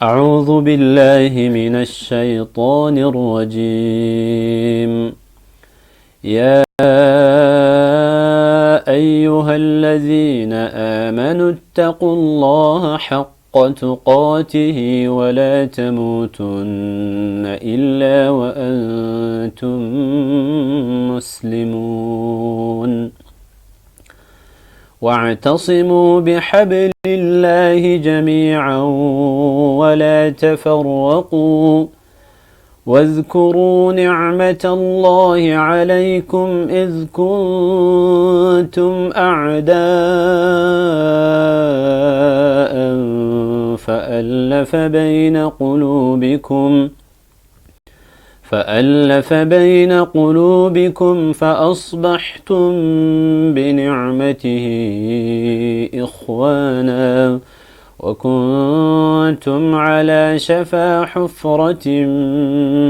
أعوذ بالله من الشيطان الرجيم. يا أيها الذين آمنوا اتقوا الله حق تقاته ولا تموتن إلا وأنتم مسلمون. واعتصموا بحبل الله جميعا ولا تفرقوا واذكروا نعمة الله عليكم إذ كنتم أعداء فألف بين قلوبكم فأصبحتم بنعمته إخوانا وكنتم على شفا حفرة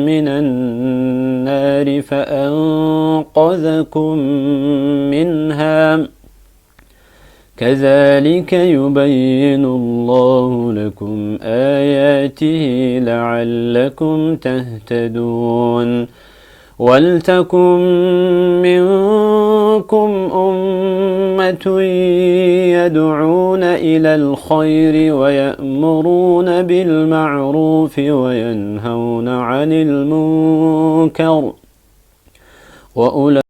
من النار فأنقذكم منها. كذلك يبين الله لكم آياته لعلكم تهتدون. ولتكن منكم أمة يدعون إلى الخير ويأمرون بالمعروف وينهون عن المنكر وأولئك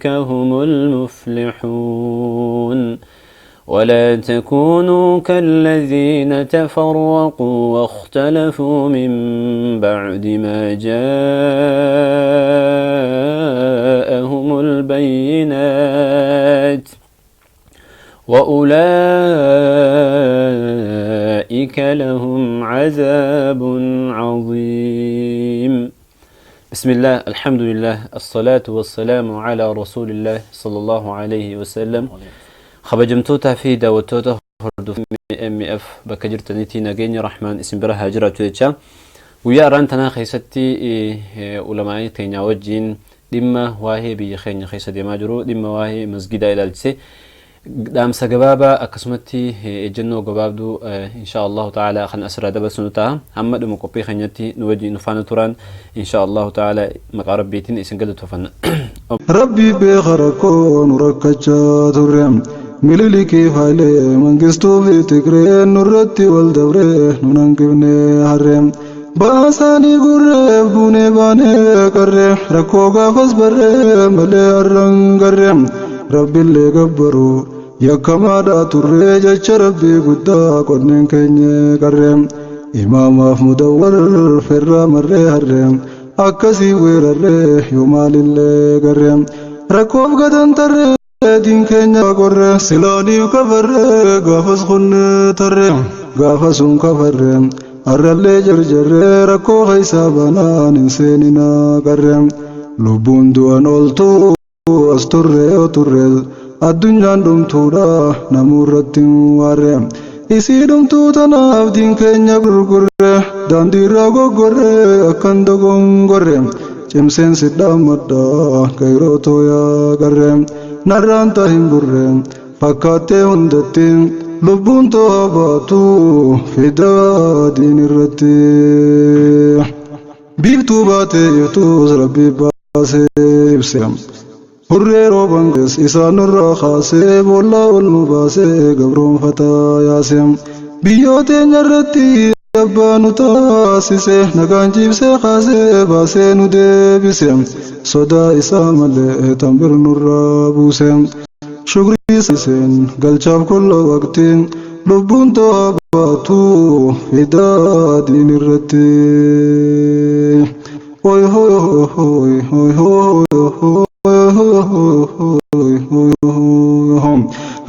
هم المفلحون. ولا تكونوا كالذين تفرقوا واختلفوا من بعد ما جاءهم البينات وأولئك لهم عذاب عظيم. بسم الله، الحمد لله، الصلاة والسلام على رسول الله صلى الله عليه وسلم. خبجمتوتا في داوتوتا هردو MF بكجرت نتي نجيني رحمن اسم برا هاجرة تيجا ويا رانتنا خيستي علماء تينا وجين دمّا واهي بيخين خيسة دماجرو دمّا واهي مسجد إلى الجسي دام سجبابا أقسمتي الجنة جبابدو إن شاء الله تعالى خن أسرع دبل سنتها محمد مقبي خنيتي نوجي نفان توران إن شاء الله تعالى مقارب بيتين اسم قد تفن ربي بغرقون ركجات الرم مللكي فالي منقستو في تكرين نرتي والدوري ننقبني هرم باساني قرب دوني باني قرب ركوغا فاسبرم ملي الرن قرم ربي اللي قبرو يكما دا تري جيش ربي قدا قدن كيني قرم إمام مدور فرا مري هرم أكسي وير الري يومال اللي قرم ركوب قدن تري دين كينيا قرر سلاني وكفر غافس خن ترم غافسون كفر الرلي جرجر ركو حسابنا ننسيننا قرم لبون دوان أولتو أستر وترل الدنيا دمتورا نمورت وارم isi dumtu tanaf din kenya gurgurre dandira gogorre akanda gongorre cemsen sidamada kairo toya garre naranta himburre pakate hundatin lubun to abatu fida dinirati bibtu bate yutu rabbi base ibsam hurre robanges isanurra khase bolla ul mubase gabrum fata yasem biyote nyarati abbanu tasise naganjibse khase base nude bisem soda isamale tambir nurra busem shukri sisen galchab kullu waqtin lubun to abatu fida dinirati hoy hoy hoy hoy hoy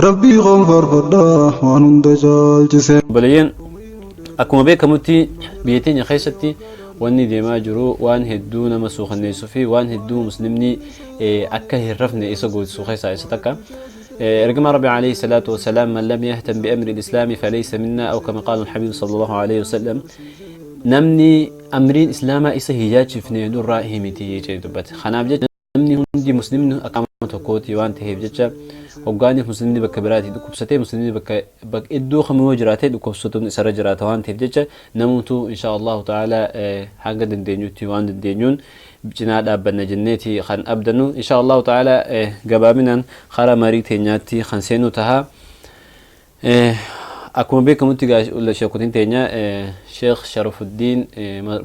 ربي غفر فدا وانون دجال جسم بلين أكما بيك متي بيتين يا خيستي واني ديما جرو وان هدو نمسوخ النيسوفي وان هدو مسلمني أكه الرفن إساقود سوخيسا إساتكا رقم ربي عليه الصلاة والسلام من لم يهتم بأمر الإسلام فليس منا أو كما قال الحبيب صلى الله عليه وسلم نمني أمرين إسلاما إسا هيجات شفني دور رائه متي يجي دبت خناب جد نمني هندي مسلم أقامة كوتي وان تهيب جتشا وقاني مسلمين بكبراتي دكوبستي مسلمين بك إدو خمو جراتي دكوبستون إسرة جرات وان تفجج نموتو إن شاء الله تعالى حاجة دندنيو تيوان دندنيون بجناد أبنا جنتي خان أبدنو إن شاء الله تعالى جبابنا خلا مريتي نياتي خنسينو تها أكون بكم تيجا ولا شيخوتين تانية شيخ شرف الدين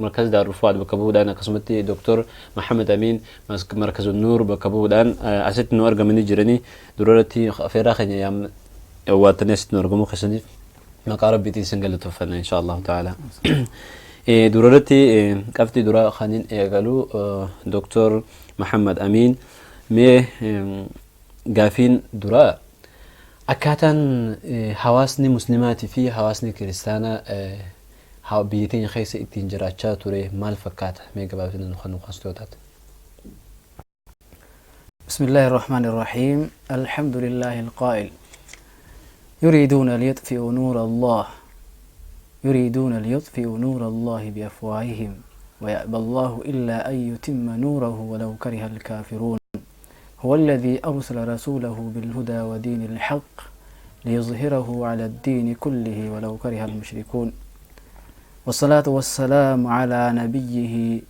مركز دار الرفاعات بكبودان قسمتي دكتور محمد أمين مركز النور بكبودان أسيت نور جمني جرني درورتي في راخي يام واتنست نور جمو خشني مقارب بيتي سنجل توفنا إن شاء الله تعالى درورتي كفتي درا خانين قالوا دكتور محمد أمين مي قافين درا أكاتن حواسني مسلماتي في حواسني كريستانا بيتين خيس اتين جراتشا توري مال فكات ميقا بابتنا نخنو خاستوتات بسم الله الرحمن الرحيم الحمد لله القائل يريدون ليطفئوا نور الله بأفواههم ويأبى الله إلا أن يتم نوره ولو كره الكافرون هو الذي أرسل رسوله بالهدى ودين الحق ليظهره على الدين كله ولو كره المشركون والصلاة والسلام على نبيه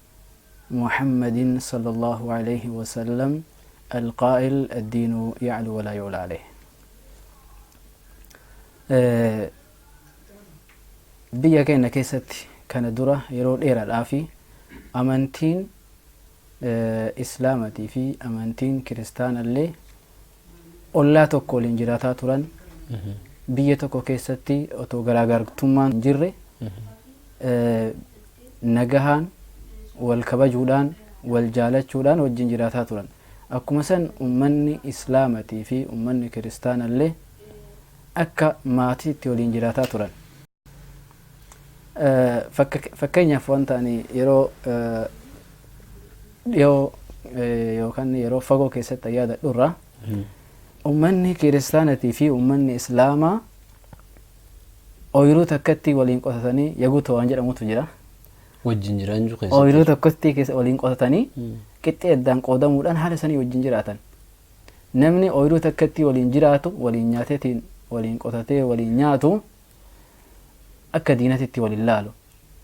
محمد صلى الله عليه وسلم القائل الدين يعلو ولا يعلى عليه بيا كينا كيستي كان درة يرون إيرا الآفي أمانتين إسلامتي في أمانتين كريستان اللي أولا توكو لنجراتا تران بيا توكو كيستي أتو غراغر تمان جري نجهان والكبجودان والجالتشودان والجنجراتا تران أكو مثلا أمني إسلامتي في أمني كريستان اللي أكا ماتي تولينجراتا تران فكينيا فوانتاني يرو يوكان يرو فقو كيسة يادا دورا أمني كريستانتي في أمني إسلاما أويرو تكتي ولين قطتني يقوتو أنجر أموت جرا والجنجران جو قيسة أويرو تكتي كيس ولين قطتني كتي أدان قودم ودان حالة سني والجنجراتن نمني أويرو تكتي ولين جراتو ولين نياتي ولين قطتي ولين نياتو أكا دينتي وللالو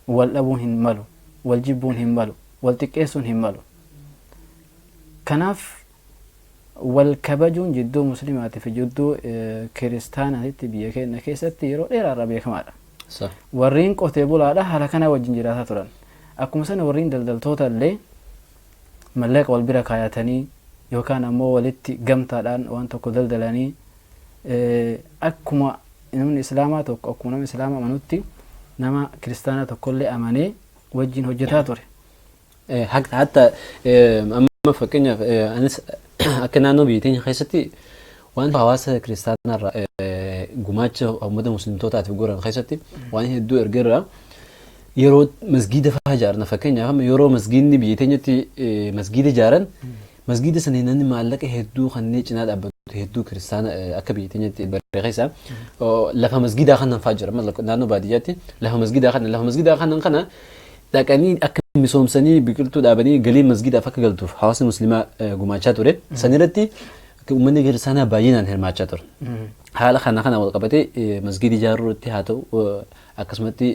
والأبون هنمالو والجبون هنمالو والتكيسون هنمالو كناف والكبجون جدو مسلمات في جدو كريستانا تبيه كنا كيستي يرو إيرا ربيع كمال صح ورين قتبولا ده هلا كنا وجنجرات تران أكو مثلا ورين دل توتا اللي ملاك والبركة ياتني يوكان أمو ولدتي قمتا الآن وانتو كدل دلاني أكما من إسلامات أكو نم إسلام منوتي نما كريستانا كل أماني وجين هجتاتوري حتى أما فكنا أنس أكنا نو بيتين خيستي وان حواس كريستانا جماعة أو مدة مسلم توتا تفجورا خيستي وان هدو إرجرا يرو مسجد فهجارنا فكنا هم يرو مسجد بيتين يتي مسجد جارن مسجد سنينان معلق هدو خنيج ناد أبد هدو كريستانا أكبيتين يتي برخيسا لها مسجد آخر فجر مثلا نانو بادياتي لها مسجد آخر نخنا لكني أكمل مسوم سني بقولتو دابني قليل مسجد أفك قلتو حواس مسلمة جماعة توري سنيرتي كمني غير سنة باينان هالماعة تور حالا خنا وقبتي مسجد جارو تهاتو أقسمتي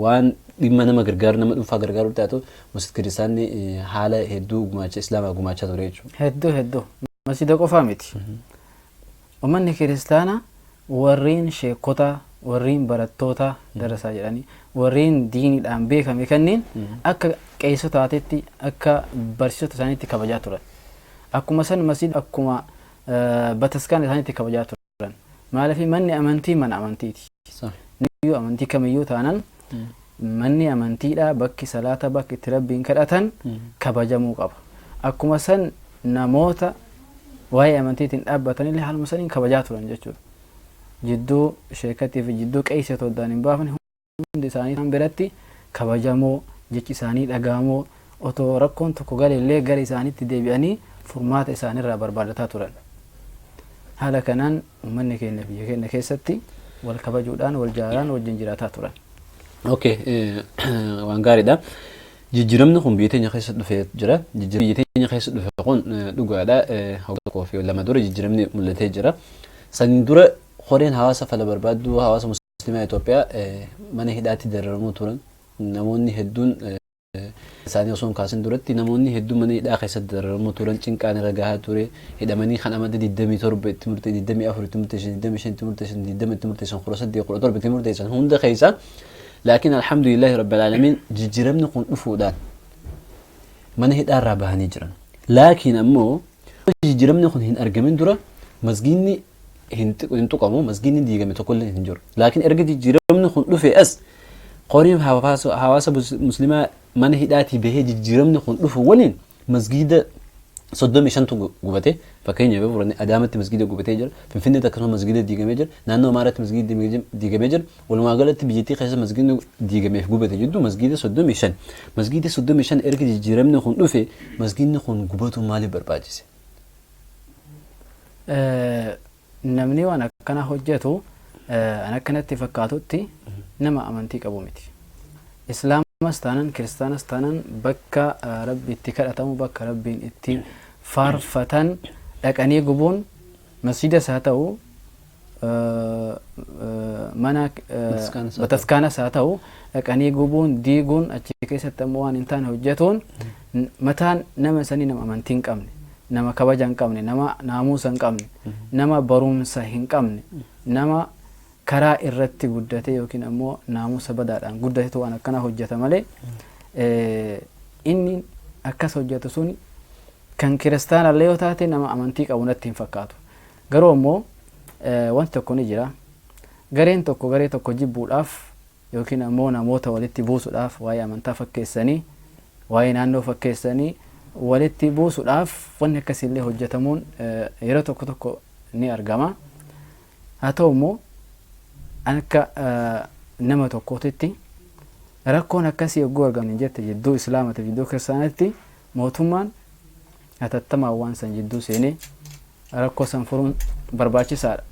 وان بمنا ما غرغرنا ما دفع غرغرو تهاتو مسجد كريستاني حالا هدو جماعة إسلام جماعة توري هدو مسجد قفامتي ومن كريستانا ورين شيكوتا ورين براتوتا درسا جراني ورين دين الأنبياء كم يكنين أكا كيسو تاتي أكا برسو تساني تكبجاتورا أكو مثلا مسجد أكو ما بتسكان تساني تكبجاتورا ما لفي مني أمنتي من أمنتيتي صح نيو أمنتي كم يو تانن مني أمنتي لا بكي صلاة بكي تربين كرأتن كبجامو قب أكو مثلا نموتا وهي أمنتي تنأبتني لحال مثلا كبجاتورا جتشو جدو شركتي في جدو كأيسة تودانين بافن هم دساني هم براتي كبجامو جتشي ساني أجامو أتو ركون تكوغالي اللي غاري ساني تدبياني فرمات ساني رابر بارتا تورن هذا كنان ومني كالنبي كأن كيستي والكبجودان والجاران والجنجرات تورن أوكي وانغاري ده جيرمنا هم بيتين يخيس دفع جرا جيرمنا يخيس دفع قون دوغا ده هو tokkoo fi lama dura jijjiiramni mul'atee jira. Saniin dura qoreen hawaasa fala barbaaddu hawaasa musliimaa Itoophiyaa mana hidhaatti dararamuu turan. Namoonni hedduun isaanii osoo hin kaasin duratti namoonni hedduun mana hidhaa keessatti dararamuu turan cinqaan irra gahaa ture. Hidhamanii kan amada 27 itti murtee 24 itti murtee 25 itti murtee 20 itti murtee 17 itti murtee hunda keessa. Laakiin alhamdulillahi rabbil aalamiin jijjiiramni kun dhufuudhaan mana hidhaa irraa bahanii jiran. Laakiin ammoo jijjiiramni kun hin argamin dura masgiidni hin tuqamu, masgiidni diigame tokkollee hin jiru. Laakiin erga jijjiiramni kun dhufe as qoriin hawaasa muslimaa mana hidhaatii bahee jijjiiramni kun dhufu waliin masgiida 35 gubate. Fakkeenyaaf furanne Adaamatti masgiida gubatee jira, Finfinneetti akkasuma masgiida diigamee jira, naannoo Amaaraatti masgiida diigamee jira. Walumaa galatti biyyattii keessa masgiidni diigameef gubate jidduu masgiida 35. Masgiida 35 erga jijjiiramni kun dhufe masgiidni kun gubatu maaliif barbaachise? Namni waan akkana hojjetu an akkanatti fakkaatutti nama amantii qabu miti. Islaamas taanaan kiristaanas taanaan bakka rabbi itti kadhatamu bakka rabbiin itti faarfatan dhaqanii gubuun masjiidas haa ta'u mana bataskaanas haa ta'u dhaqanii gubuun diiguun achi keessatti ammoo waan hin taane hojjetuun mataan nama sanii nama amantii hin qabne, nama kabaja hin qabne, nama naamusa hin qabne, nama barumsa hin qabne, nama karaa irratti guddate yookiin ammoo naamusa badaadhaan guddatetu waan akkana hojjeta malee inni akkas hojjetu sun kan kiristaanallee yoo taate nama amantii qabu natti hin fakkaatu. Garuu ammoo wanti tokko ni jira. Gareen tokko garee tokko jibbuudhaaf yookiin ammoo namoota walitti buusuudhaaf waa'ee amantaa fakkeessanii waa'ee naannoo fakkeessanii walitti buusuudhaaf wanni akkasiillee hojjetamuun yeroo tokko tokko ni argama. Haa ta'u immoo akka nama tokkootitti rakkoon akkasii yogguu argamne jette jidduu islaamatiif jidduu kiristaanatti mootummaan hatattamaan waan san jidduu seenee rakkoo san furuun barbaachisaadha.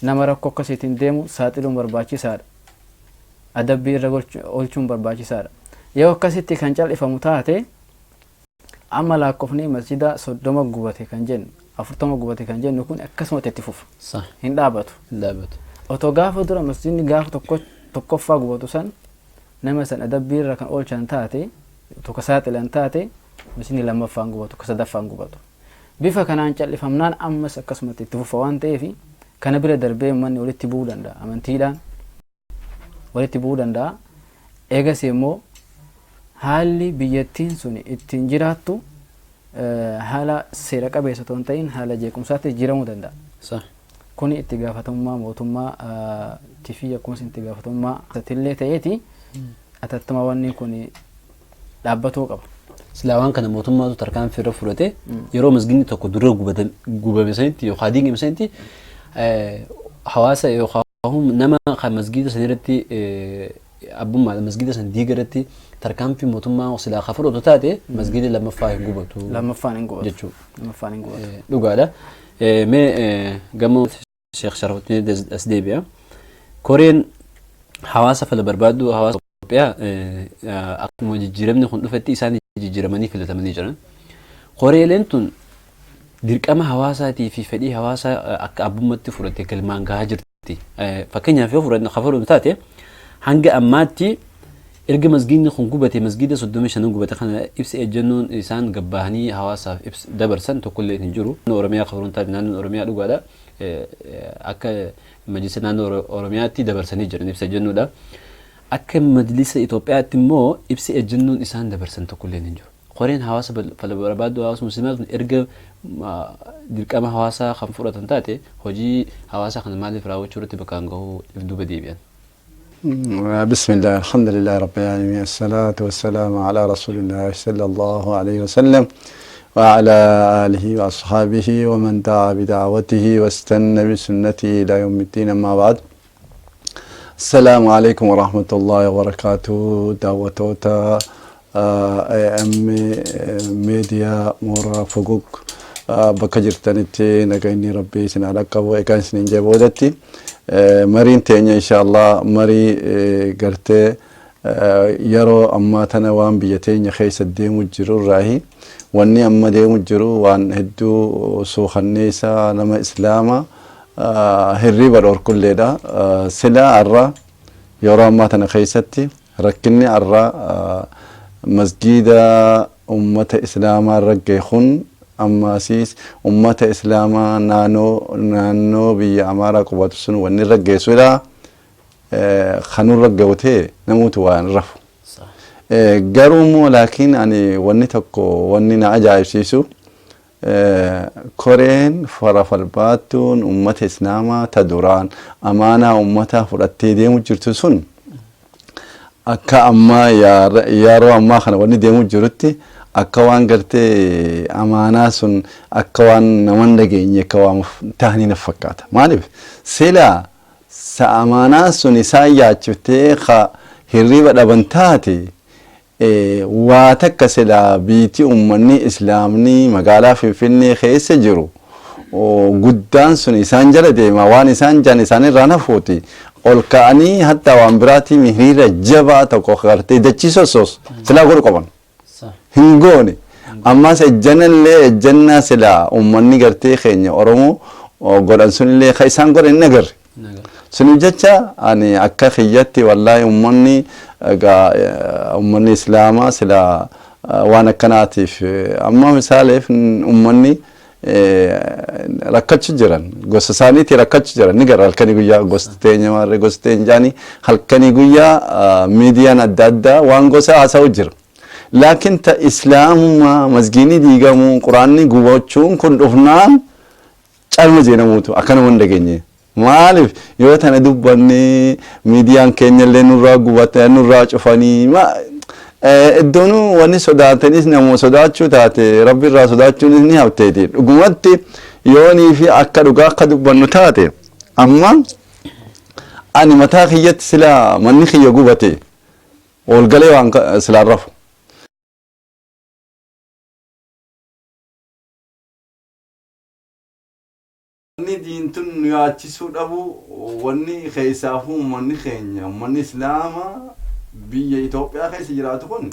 Nama rakkoo akkasiitiin deemu saaxiluun barbaachisaadha. Adabbii irra oolchuun barbaachisaadha. Yoo akkasitti kan cal'ifamu taate amma lakkoofnee masjida 30 gubate kan jennu 40 gubate kan jennu kun akkasumatti itti fufa. Hin dhaabatu. Otoo gaafa dura masjidni gaafa tokkoffaa gubatu san nama san adabbii irra kan oolchan taate tokko saaxilan taate masjidni lammaffaan gubatu tokko sadaffaan gubatu. Bifa kanaan cal'ifamnaan ammas akkasumatti itti fufa waan ta'eef kana bira darbee manni walitti bu'uu danda'a, amantiidhaan walitti bu'uu danda'a. Eegas immoo haalli biyyattiin sun ittiin jiraattu haala seera qabeessa ta'uu hin ta'in haala jeequmsaatti jijjiiramuu danda'a. Kuni itti gaafatamummaa mootummaa tifii akkasumas itti gaafatamummaa illee ta'eeti atattama wanni kun dhaabbatuu qaba. Silaa waan kana mootummaatu tarkaanfii irra fudhate yeroo masgiidni tokko dura gubame sanitti yookaan diigame sanitti hawaasa yookaan nama kan masgiida sanirratti abbummaa masgiida san diiga irratti tarkaanfii mootummaa silaa kan fudhatu taate masgiida lammaffaa hin gubatu. Lammaffaan hin gubatu jechuudha. Dhugaadha. Mee gamoo Sheekh Sharafuddin as deebi'a. Koreen hawaasa fala barbaaddu hawaasa Itoophiyaa akkuma jijjiiramni kun dhufetti isaan jijjiiramanii filatamanii jiran. Koreeleen tun dirqama hawaasaatii fi fedhii hawaasaa akka abbummaatti fudhatte galmaan gahaa jirti. Fakkeenyaaf yoo fudhannu taate hanga ammaatti erga masgiidni kun gubate masgiida 35 gubate kana ibsa ejjennoon isaan gabbahanii hawaasaaf ibsa dabarsan tokkollee hin jiru. Oromiyaa qabuun taate naannoon Oromiyaa dhugaadha. Akka majlisa naannoo Oromiyaatti dabarsanii jiran ibsa ejjennoodha. Akka majlisa Itoophiyaatti immoo ibsa ejjennoon isaan dabarsan tokkollee hin jiru. Koreen hawaasa fala barbaaddu hawaasa musliimaa kun erga dirqama hawaasaa kan fudhatan taate hojii hawaasaa kana maaliif raawwachuu irratti bakkaan gahuu duuba deebi'an. بسم الله الحمد لله رب العالمين الصلاة والسلام على رسول الله صلى الله عليه وسلم وعلى آله وأصحابه ومن دعا بدعوته واستنى بسنته إلى يوم الدين. أما بعد السلام عليكم ورحمة الله وبركاته. دعوتوتا AM ميديا مورا فوق بكجرتنتي نجيني ربي سنعلق أبو إكان سنين جبودتي مرين تاني إن شاء الله مري قرتي يرو أما تنوام بيتين يخيس الدين والجرور راهي wanni amma deemu jiru waan hedduu suukanneessa nama islaama hirriba dhorkulleedha. Sila arra yeroo ammaa tana keessatti rakkinni arra masgiida ummata islaamaa raggee kun ammaasiis ummata islaamaa naannoo biyya amaaraa qubatu sun wanni raggeessudha. Kanun raggawtee namoota waan rafu. Garuu laakiin ani wanni tokko wanni na ajaa'ibsiisu koreen farafalbaattuun ummata islaamaa ta duraan amaanaa ummata fudhattee deemu jirtu sun akka ammaa yeroo ammaa kana wanni deemu jirutti akka waan gartee amaanaa sun akka waan naman dhageenye akka waan tahanii na fakkaata. Maaliif sila sa amaanaa sun isaan yaachiftee hirriba dhaban taate waa takka sila biitii ummanni islaamni magaalaa Finfinnee keessa jiru guddaan sun isaan jala deema waan isaan jan isaan irraa nafuuti ol ka'anii hatta waan biraatii hiriira jabaa tokko gartee dachiisosos sila godhu qaban hin goone ammas ejjannallee ejjannaa sila ummanni gartee keenya Oromoo godhan sunillee ka isaan godhan hin agarre. Sunif jecha ani akka kiyyatti wallahi ummanni islaamaa sila waan akkanaatiif amma misaaleef ummanni rakkachu jiran gosa isaaniitii rakkachu jiran ni gara halkanii guyyaa gosa teenya warre gosa teenya jaanii halkanii guyyaa miidiyaan adda addaa waan gosa haasa'u jira. Laakiin ta islaamummaa masgiinii diigamuu quraanni gubachuun kun dhufnaan calma jeenamuutu akkana waan dhageenye. Maaliif yoo tana dubbanne miidiyaan keenya illee nurraa gubatee nurraa cufanii iddoon wanni sodaatanis namoo sodaachuu taate rabbi irraa sodaachuunis ni hafteeti. Dhugumatti yoonii fi akka dhugaa akka dubbannu taate amma ani mataa kiyyatti sila manni kiyya gubate olgalee waan silaan rafu. Wanni diintun nu yaachisuu dhabu wanni keessaafuu ummanni keenya ummanni islaamaa biyya Itoophiyaa keessa jiraatu kun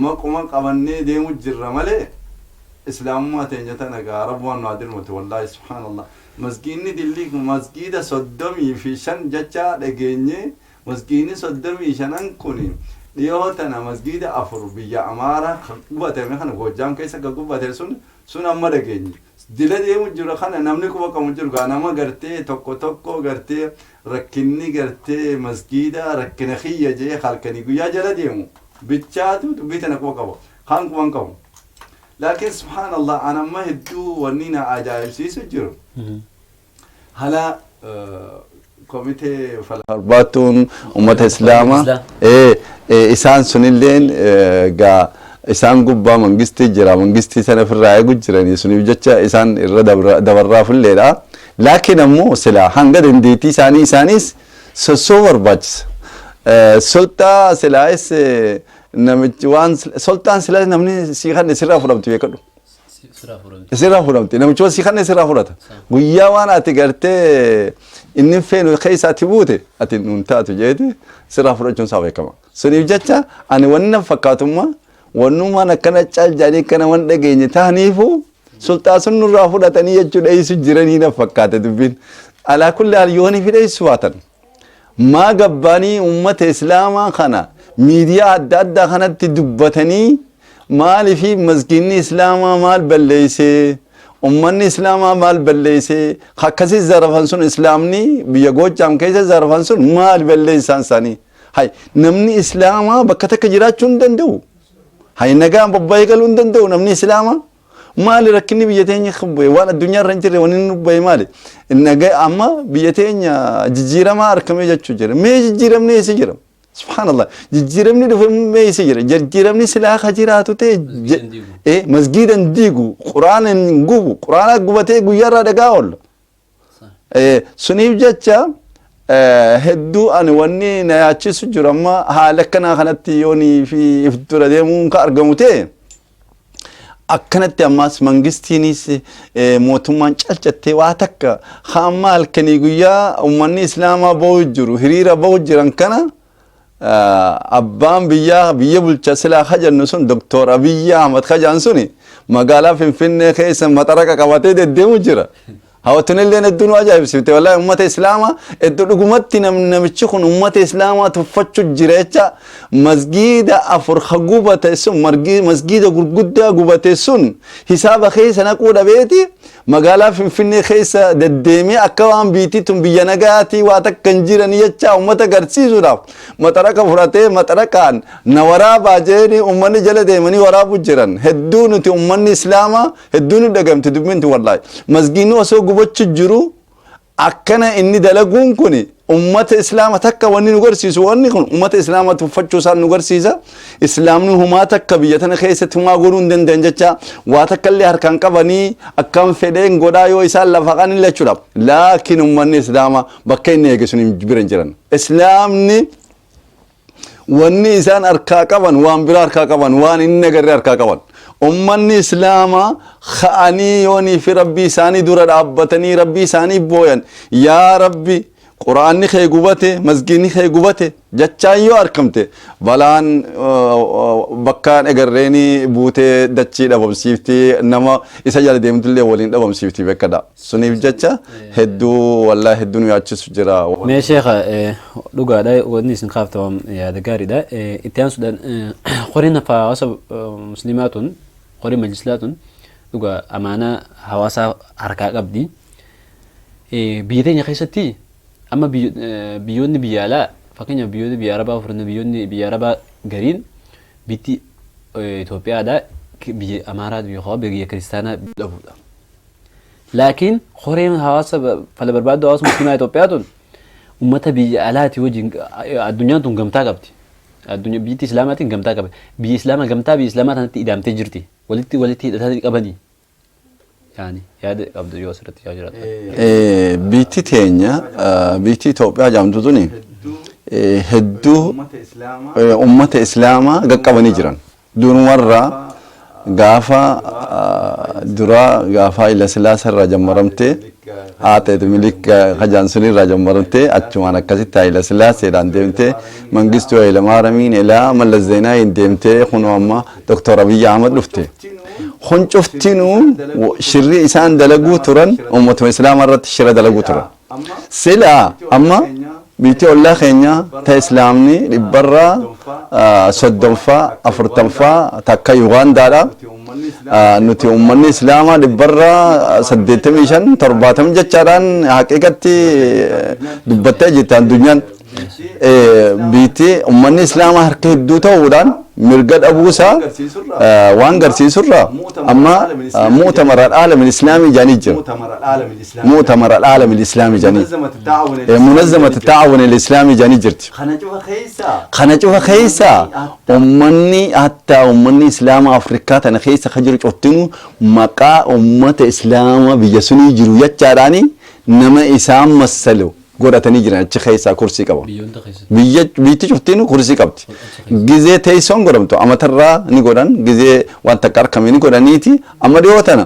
maquma qabannee deemu jirra malee islaamummaa teenya tana gaarabuwaan nu adirmatu wallaahi subhaanallah. Masgiinni dillii masgiida 35 jecha dhageenye masgiinni 35 kun dhiyoo tana masgiida 4 biyya Amaaraa kan gubatame kana Goojjaan keessa kan gubate sun amma dhageenye. Dila deemu jiru kana namni quba qabu jiru nama gartee tokko gartee rakkinni gartee masgiida rakkina khiyya jee halkanii guyyaa jala deemu bichaatu bitana quba qabu kan quban qabu. Laakiin subhaanallah ana amma hedduu wanni na ajaa'ibsiisu jiru hala komitee falbaatuun ummata islaamaa isaan sunilleen gaa isaan gubbaa mangistii jira mangistii sana firraa eegu jiranii sunif jecha isaan irra dabarraa fulleedha. Laakiin ammoo sila hanga dandeettii isaanis sossoo barbaachisa. Sultaa silaayis namichi waan sultaan silaayis namni sii kan isirraa fudhamti beekadhu. Isirraa fudhamti namichi waan sii kan isirraa fudhata. Guyyaa waan ati gartee inni feenu keessaatti buute ati nuun taatu jeeti sirraa fudhachuun isaa beekama. Sunif jecha ani wanna fakkaatummaa wannumaan akkana caaljaanii kana waan dhageenye taaniifu sultaa sun nurraa fudhatanii jechuudha isu jiranii na fakkaate dubbiin. Alaa kulli haal yoonii fidheessu baatan. Maa gabbaanii ummata islaamaa kana miidiyaa adda addaa kanatti dubbatanii maaliifi masgiinni islaamaa maal balleessee ummanni islaamaa maal balleessee akkasii zarafan sun islaamni biyya Goojjam keessa zarafan sun maal balleessaan isaanii. Hay namni islaamaa bakka takka jiraachuu hin danda'u. Hay nagaan babbaayee galuu hin danda'u namni islaamaa. Maali rakkinni biyya teenya qabee waan addunyaa irra hin jirre waan inni nubba'e maali? Nagaa amma biyya teenya jijjiiramaa argamee jechuu jira. Mee jijjiiramni eessa jira? Subhaanallah. Jijjiiramni dhufe mee eessa jira? Jijjiiramni silaa ka jiraatu ta'e masgiidan diigu, quraana hin gubu, quraana gubatee guyyaarraa dhagaa oolla. Suniif jecha hedduu ani wanni na yaachisu jiru amma haala akkanaa kanatti yoonii fi ifdura deemuun ka argamu ta'e akkanatti ammas mangistiinis mootummaan calcattee waa takka hamma halkanii guyyaa ummanni islaamaa bahu jiru hiriira bahu jiran kana abbaan biyya bulcha silaa kajannu sun Dr. Abiy Ahmad kajan suni magaalaa Finfinnee keessa maxaraqa qabatee deddeemu jira. Hawwatunillee hedduun ajaa'ibsiifte wallahi ummata islaamaa iddoo dhugumatti namichi kun ummata islaamaa tuffachuu jira jecha masgiida afur gubate sun masgiida gurguddaa gubate sun hisaaba keessa naquu dhabeeti magaalaa Finfinnee keessa deddeemee akka waan biititun biyya nagaati waa takka hin jiran jecha ummata garsiisuudhaaf maxaraqa fudhatee maxaraqaan na waraabaa jeeni ummanni jala deemanii waraabuu jiran hedduu nuti ummanni islaamaa hedduu nu dhagamte dubbinti wallahi masgiidni osoo gubachuu jiru akkana inni dalaguun kuni ummata islaama takka wanni nu garsiisu wanni kun ummata islaama tuffachuu isaan nu garsiisa islaamni humaa takka biyya tana keessatti humaa godhuu hin danda'an jecha waa takka illee harkaan qabanii akkam fedheen godhaa yoo isaan lafa qan illee jechuudha laakiin ummanni islaama bakka inni eege sun hin biran jiran islaamni wanni isaan harkaa qaban waan biraa harkaa qaban waan inni agarree harkaa qaban ummanni islaama kha'anii yoonii fi rabbii isaanii dura dhaabbatanii rabbii isaanii booyan yaa rabbi quraanni kee gubate masgiidni kee gubate jechaan yoo arkamte balaan bakkaan egarreeni buutee dachii dhabamsiifti nama isa jala deemtullee waliin dhabamsiifti beekadha suniif jecha hedduu wallahi hedduu nu yaachisu jira. Mee sheekha dhugaadha wanni isin kaaftan yaada gaariidha itti aansuudhaan qoriin hawaasa muslimaatun qorii majlislaatun dhugaa amaanaa hawaasaa harkaa qabdi biyya teenya keessatti amma biyyoonni biyya alaa fakkeenyaaf biyyoonni biyya arabaa furna biyyoonni biyya arabaa gariin bitti Itoophiyaadha biyya amaaraa biyya kiristaanaa dhabuudha. Laakiin qoreen hawaasa fala barbaaddu hawaasa muslimaa Itoophiyaatun ummata biyya alaati wajjin addunyaan tun gamtaa qabdi. Addunyaa biyyi islaamaatiin gamtaa qabdi. Biyyi islaamaa gamtaa biyya islaamaa tanatti ida'amtee jirti. Walitti hidhatanii qabanii. Yani yaada qabdu yoo asirratti yaa jiraatu. Biyyi teenya biyyi Itoophiyaa jedhamtu tuni hedduu ummata islaamaa qaqqabanii jiran. Durumarraa gaafa gaafa ila silaasa irraa jammaramtee haatee milik kajaan sun irraa jammaramtee achumaan akkasitti ila silaaseedhaan deemtee mangistuu Hayilamaaramiin ilaa Mallas Zeenaawiin deemtee kunoo amma Dr. Abiy Ahmad dhufte. Kun cuftinuu shirri isaan dalaguu turan ummatuma islaamaa irratti shira dalaguu turan. Silaa amma biyyi ollaa keenya ta islaamni dhibbarraa soddomfaa afurtamfaa takka Yugaandaadha. Nuti ummanni islaamaa dhibbarraa 85 70 jechaadhaan haqiiqatti dubbattee jirti addunyaan. Biyyi ummanni islaamaa harka hedduu ta'uudhaan mirga dhabuusaa waan garsiisurraa amma mu'tamara al-aalam al-islaamii jedhanii jiru. Mu'tamara al-aalam al-islaamii jedhanii munazzamat at-ta'awun al-islaamii jedhanii jirti. Kana cufa keessa ummanni hatta ummanni islaamaa Afrikaa tana keessa kan jiru cottinu maqaa ummata islaamaa biyya sunii jiru jechaadhaani nama isaan masalu godhatanii jiran achi keessaa kursii qaba. Biyyi cuftiin kursii qabdi. Gizee teessoon godhamtu amatarraa ni godhan gizee waan takka argame ni godhaniiti amma dhiyoo tana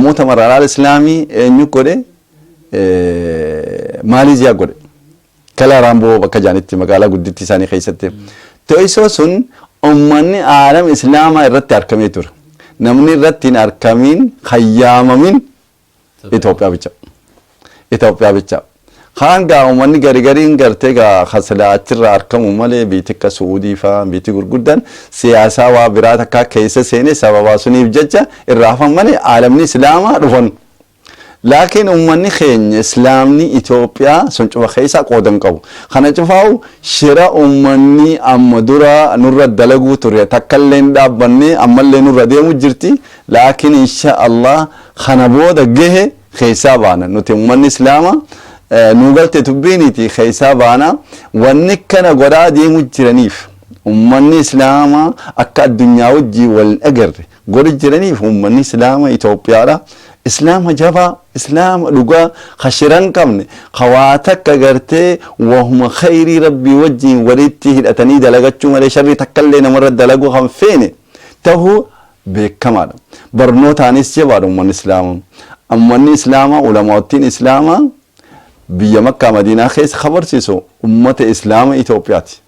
mu'tamara al-islaamii eenyu godhe Maaliiziyaa godhe. Kala Raamboo bakka jaanitti magaalaa guddittii isaanii keessatti. Teessoo sun ummanni aalam islaamaa irratti argamee ture. Namni irratti hin argamin hayyaamamin Itoophiyaa bicha. Itoophiyaa bicha. Hanga ummanni gariin gartee khasala achirra argamu malee biyyi akka Suudii faa biyyi gurguddan siyaasaa waa biraa takka keessa seenee sababa suniif jecha irraa hafan malee aalamni islaamaa dhufan. Laakiin ummanni keenya islaamni Itoophiyaa sun cufa keessa qoodan qabu. Kana cufaa'u shira ummanni amma dura nurra dalaguu ture takkallee dhaabbanne ammallee nurra deemu jirti. Laakiin insha Allah kana booda gahe keessaa baana nuti ummanni islaamaa nu galte tubbiiniti keessaa baana wanni kana godhaa deemu jiraniif ummanni islaamaa akka addunyaa wajjii wal agarre godhi jiraniif ummanni islaamaa Itoophiyaadha. Islaama jabaa islaama dhugaa khashiran qabne khawaata akka gartee wahuma khayrii rabbii wajjin walitti hidhatanii dalagachuu malee sharri takkallee namarra dalaguu kan feene tahuu beekamaadha. Barnootaanis jabaadha ummanni islaamaa. Ummanni islaamaa ulamaattiin islaamaa biyya Makkaa Madiinaa keessa khabarsiisu ummata Islaama Itoophiyaati.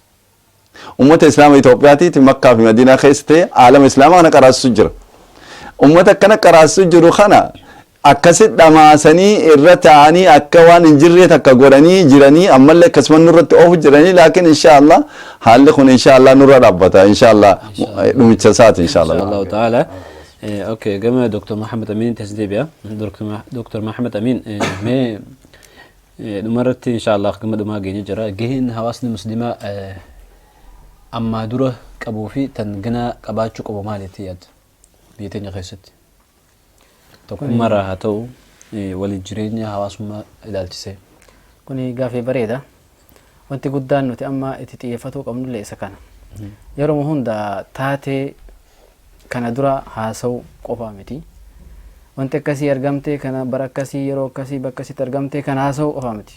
Ummata Islaama Itoophiyaatiiti Makkaa fi Madiinaa keessa ta'e aalama Islaamaa kana qaraasisu jira. Ummata akkana qaraasisu jiru kana akkasit dhamaasanii irra ta'anii akka waan hin jirre takka godhanii jiranii ammallee akkasuma nurratti oofu jiranii laakiin inshaallah haalli kun inshaallah nurra dhaabbata inshaallah dhumicha isaati inshaallah ta'ala. اوكي كما دكتور محمد امين تسديب يا دكتور محمد امين مي مرت ان شاء الله كما دما جيني جرا جهن حواسن مسلمه اما دوره قبو في تنغنا قباچو قبو مالتي يد بيتني خيست تكون مره هاتو ولي جرينيا حواسما الالتسي كوني غافي بريدا وانت قدان نوتي اما اتتيفتو قمن ليس كان يرو هوندا تاتي kana dura haasa'u qofa miti wanti akkasii argamte kana bara akkasii yeroo akkasii bakka akkasitti argamte kana haasa'u qofa miti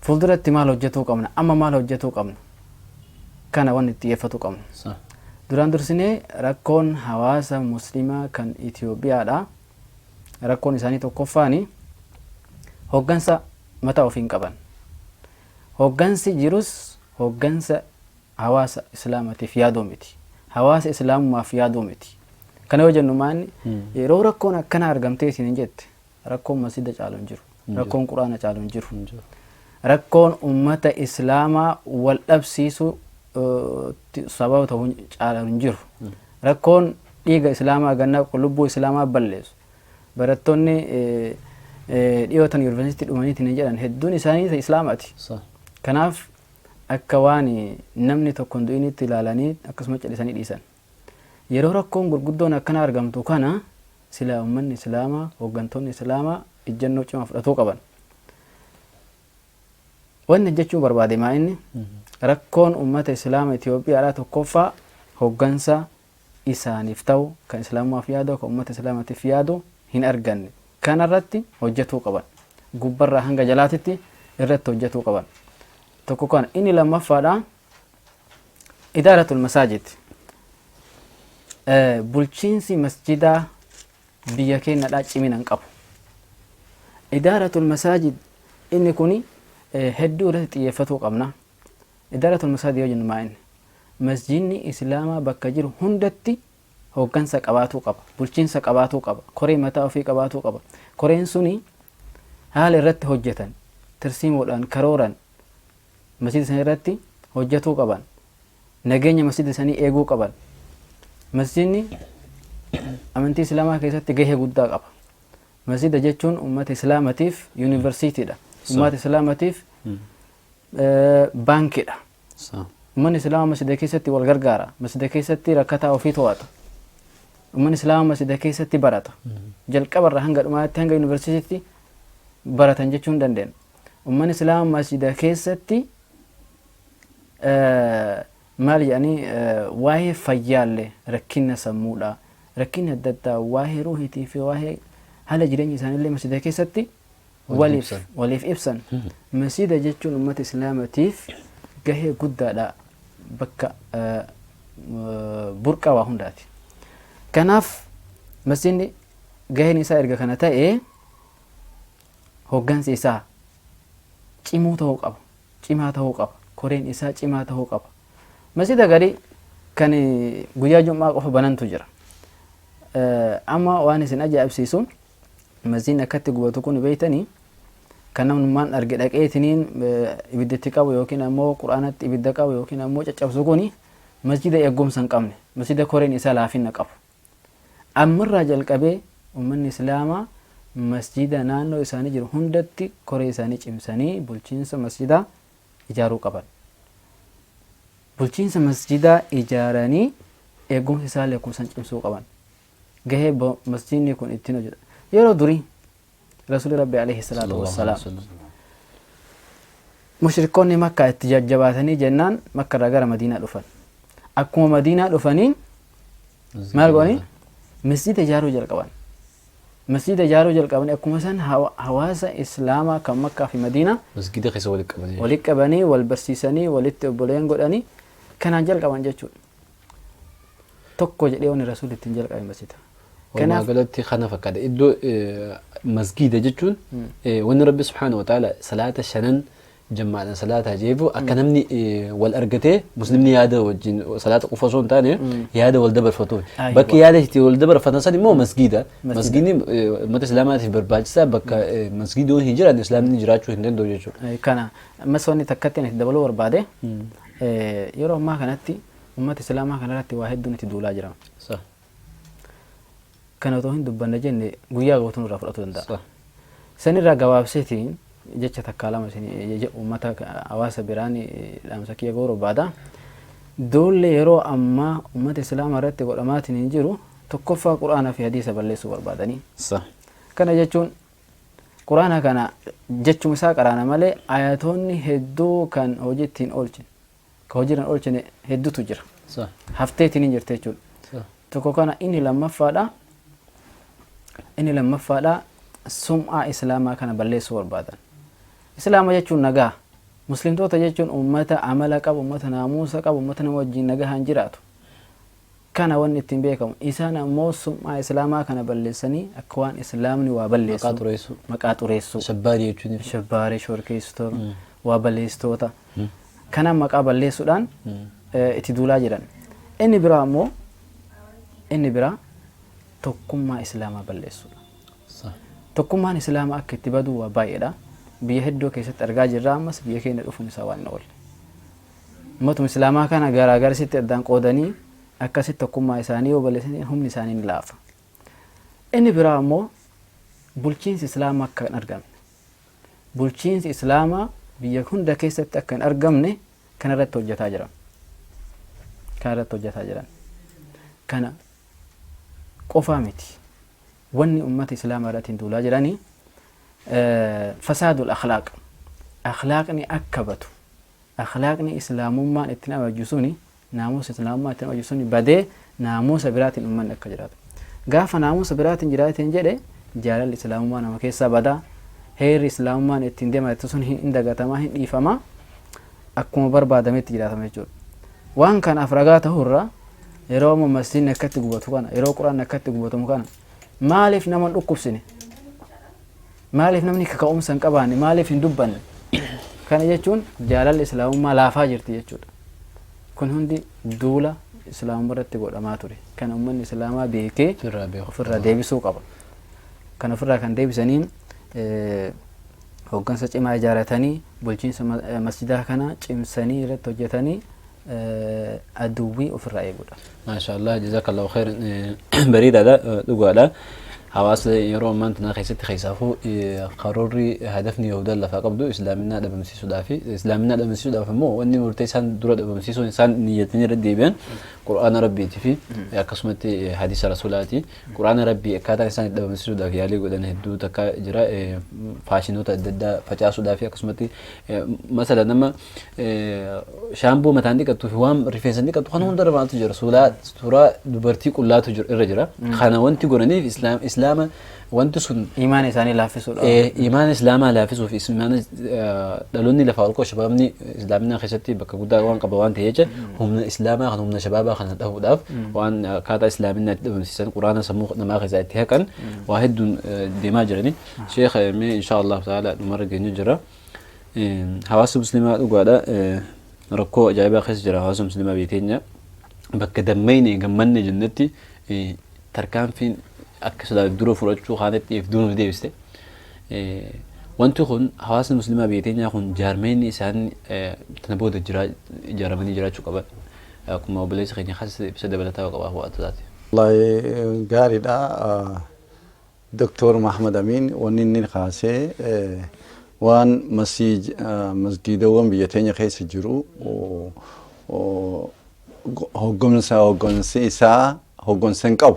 fuulduratti maal hojjetuu qabna amma maal hojjetuu qabna kana wanti xiyyeeffatu qabna duraan dursinee rakkoon hawaasa muslimaa kan Itoophiyaadha rakkoon isaanii tokkoffaani hoggansa mataa ofiin qaban hoggansi jirus hoggansa hawaasa islaamatiif yaaduu miti hawaasa islaamumaaf yaaduu miti kana yoo jennu maanni yeroo rakkoon akkana argamtee isin jette rakkoon masjida caalu hin jiru rakkoon quraana caalu hin jiru rakkoon ummata islaamaa wal dhabsiisu sababa ta'uu caalu hin jiru rakkoon dhiiga islaamaa gannaa lubbuu islaamaa balleessu barattoonni dhiyootan yuunivarsiitii dhumaniitiin jedhan hedduun isaanii islaamaati kanaaf akka waan namni tokkon du'initti ilaalanii akkasuma callisanii dhiisan yeroo rakkoon gurguddoon akkana argamtu kana sila ummanni islaamaa hoggantoonni islaamaa ijjannoo cimaa fudhatuu qaban wanni jechuu barbaade maa inni rakkoon ummata islaamaa Itoophiyaadhaa tokkoffaa hoggansa isaaniif ta'u kan islaamumaaf yaadu kan ummata islaamaatiif yaadu hin arganne kanarratti hojjetuu qaban gubbarraa hanga jalaatitti irratti hojjetuu qaban tokko kana inni lammaffaadha idaaratul masaajid bulchiinsi masjidaa biyya keenyadhaa cimina hin qabu idaaratul masaajid inni kuni hedduu irratti xiyyeeffatuu qabna idaaratul masaajid yoo jennu maa inni masjidni islaamaa bakka jiru hundatti hoggansa qabaatuu qaba bulchiinsa qabaatuu qaba koree mataa ofii qabaatuu qaba koreen suni haala irratti hojjetan tirsiimoodhaan karooran masjida isaanii irratti hojjetuu qaban nageenya masjida isaanii eeguu qaban masjidni amantii islaamaa keessatti gahee guddaa qaba masjida jechuun ummata islaamatiif yuunivarsiitiidha ummata islaamatiif baankiidha ummanni islaamaa masjida keessatti wal gargaara masjida keessatti rakkataa ofii to'ata ummanni islaamaa masjida keessatti barata jalqabarraa hanga dhumaatti hanga yuunivarsiitiitti baratan jechuu hin dandeenya ummanni islaamaa masjida keessatti maal jedhanii waa'ee fayyaallee rakkina sammuudha rakkina adda addaa waa'ee ruuhiitii fi waa'ee haala jireenya isaaniillee masjida keessatti waliif ibsan masjida jechuun ummata islaamatiif gahee guddaadha bakka burqaa waa hundaati kanaaf masjidni gaheen isaa erga kana ta'e hoggansi isaa cimaa ta'uu qaba koreen isaa cimaa ta'uu qaba masjida gadi kan guyyaa jum'aa qofa banantu jira amma waan isin ajaa'ibsiisu masjidni akkatti gubatu kun beeytanii kan namnummaan arge dhaqeetiniin ibiddatti qabu yookiin ammoo quraanatti ibidda qabu yookiin ammoo caccabsu kun masjida eegumsa hin qabne masjida koreen isaa laafina qabu ammarraa jalqabee ummanni islaamaa masjida naannoo isaanii jiru hundatti koree isaanii cimsanii bulchiinsa masjidaa ijaaruu qaban bulchiinsa masjidaa ijaaranii eegumsa isaa leekumsan cimsuu qaban gahee masjidni kun ittiin hojjeta yeroo durii rasuuli rabbi alayhi salaatu wassalaam mushrikoonni makkaa itti jajjabaatanii jennaan makkarraa gara madiinaa dhufan akkuma madiinaa dhufaniin maal godhanii masjida ijaaruu jalqaban masjida ijaaruu jalqabanii akkuma san hawaasa islaamaa kan makkaa fi madiinaa masjida keessa walitti qabanii wal barsiisanii walitti obboleen godhanii kanaan jalqaban jechuudha tokko jedhee wanni rasuuli ittiin jalqabe masjida وما قالت خنا فكذا إدو مسجد جتون وإن ربي سبحانه وتعالى صلاة الشنن جمعنا صلاة جيبو أكنمني والأرجته مسلمني هذا وجين صلاة قفصون تاني هذا والدبر فتوه بك هذا تي والدبر فتنساني مو مسجدة مسجدني مت إسلامات في برباجسا بك مسجدو هجرة الإسلام نجرات شو هندن دوجو كان مسوني تكتين الدبلو ورباده يروح ما كانتي أمة الإسلام ما كانت واحد دون تدولا جرام صح كانوا توهين دبنا جن قويا قوتون رافضوا تندا سني رجعوا بسيتين جت تكلم سني أمة أواس براني لامسكية غورو بعدا دول يرو أما أمة الإسلام رت قرامات نيجرو تكفى قرآن في حديث بالله سوار بعدني صح كان جتون قرآن كان جت مساق قرانا ماله آياتوني هدو كان وجدتين أولشين كوجران أولشين هدو تجر صح هفتين نيجر تجول صح تكو كان إني لما فدا سمع إسلاما كان بالله سوار بعدن إسلام جتون نجا مسلم تو تجتون أمة عملك أو أمة ناموسك أو أمة نوجين نجا هنجراتو كان ون التنبيكم إنسانا مو سمع إسلاما كان بالله سني أكوان إسلامني وبالله مكاتو ريسو شباري يجوني شباري شوركيستور وبالله استوتا كان مكا بالله سودان اتدولا جيران إني برا tokkummaa islaamaa balleessuudha. Tokkummaan islaamaa akka itti badu waa baay'eedha. Biyya hedduu keessatti argaa jirra ammas biyya keenya dhufuun isaa waan oole. Ummatuma islaamaa kana garaagarsitti addaan qoodanii akkasitti tokkummaa isaanii yoo balleessanii humni isaanii ni laafa. Inni biraa ammoo bulchiinsi islaamaa akka hin argamne. Bulchiinsi islaamaa biyya hunda keessatti akka hin argamne kanarratti hojjetaa jiran. Kana qofaa miti wanni ummata islaamaa irratti duulaa jiranii fasaadul akhlaaqni akka batu akhlaaqni islaamummaan ittiin abajjisuuni naamusa islaamummaa ittiin abajjisuuni badee naamusa biraatiin ummanni akka jiraatu gaafa naamusa biraatiin jiraateen jedhe jaalalli islaamummaa nama keessaa badaa heerri islaamummaan ittiin deematu sun hin dagatamaa hin dhiifamaa akkuma barbaadametti jiraatama jechuudha waan kanaaf ragaa ta'urraa yeroo masjidni akkatti gubatu kana yeroo quraanni akkatti gubatamu kana maaliif nama dhukkubsine maaliif namni kaka'umsa hin qabaanne maaliif hin dubbanne kana jechuun jaalalli islaamummaa laafaa jirti jechuudha kun hundi duula islaamummaa irratti godhamaa ture kana ummanni islaamaa beekee ofirraa deebisuu qaba kana ofirraa kan deebisaniin hooggansa cimaa ijaaratanii bulchiinsa masjidaa kana cimsanii irratti hojjetanii أدوي وفرع يقوله. ما شاء الله جزاك الله خير بريد هذا دقوا حواس يروم من تناقي ست خيسافو قروري هدفني يهودا لا فقبدو إسلامنا ده بمسيسو دافي إسلامنا ده بمسيسو دافي مو وإني مرتيسان دورة ده بمسيسو إنسان نيتني ردي بين قرآن ربي تفي يا قسمتي حديث رسولاتي قرآن ربي كذا إنسان ده بمسيسو دافي يالي قدن هدو تكا جرا فاشينو تددا فجاسو دافي قسمتي مثلا لما شامبو متاندي كتوفيوام ريفيسندي كتوخانون دربان تجر رسولات سورة دبرتي كلها تجر الرجرة خانا وانتي قرني في إسلام وانت سن إيمان إنساني لافسو إيمان إسلام لافسو في إيمان دلوني لفاولكو شبابني إسلامنا خشتي بك قد وان قبوان تيجا هم إسلام هم شبابا خنا ده وداف وان كذا إسلامنا بمسيسان قرآن سموه نما خزاتها كان واحد دماغ جرني شيخ مي إن شاء الله تعالى مرة جنو جرا حواس مسلمات وقادا ركو جايبا خس جرا حواس مسلمات بيتينيا بك دميني جمني جنتي تركان فين أكثر الدروف ورجوا خانت يفدون ديوسته وانتو خن حواس المسلمة بيتين يخون جارمين إنسان تنبود جارمني جرا شو قبل كم بليس خيني خاص بسد بلتا وقبل هو أتذاتي الله قاري دا دكتور محمد أمين ونين خاصة وان مسجد وان بيتين يخيس جرو هوجون سنكاو